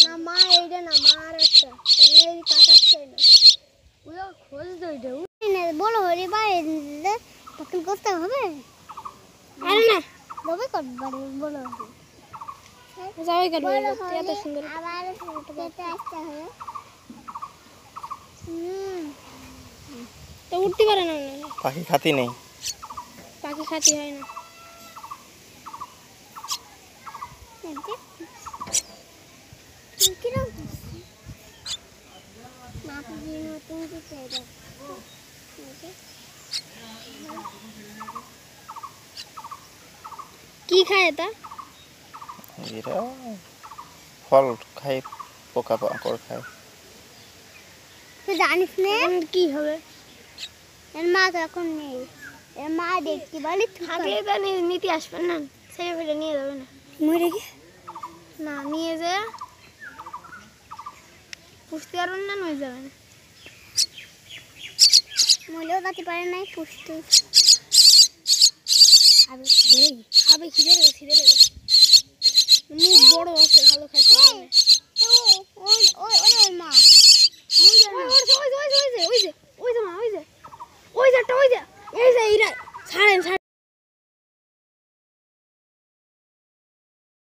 না মা এইটা না মা আর একটা তাহলে এই কাটাচ্ছে না ওই খোঁজ দইটা বলো হরি ভাই তখন করতে হবে আরে না রবি কর বাড়ি বলো যাওই কাটবো এত সুন্দর আবার কেটে আসতে হবে তো উঠতে পারে না পাখি খাতি নেই পাখি খাতি হয় না কি খায় এটা এরা ফল খায় পোকা পাকড় খায় তুই জানিস না কি হবে এর মা তো এখন নেই এর মা দেখতে বলি থাকলে তো নিতে আসবে না ছেলে ফেলে নিয়ে যাবে না মরে গিয়ে না নিয়ে যা পুষতে পারবেন না নয় যাবে না মরেও যেতে পারে নাই পুষতে খাবে খিদে লেগে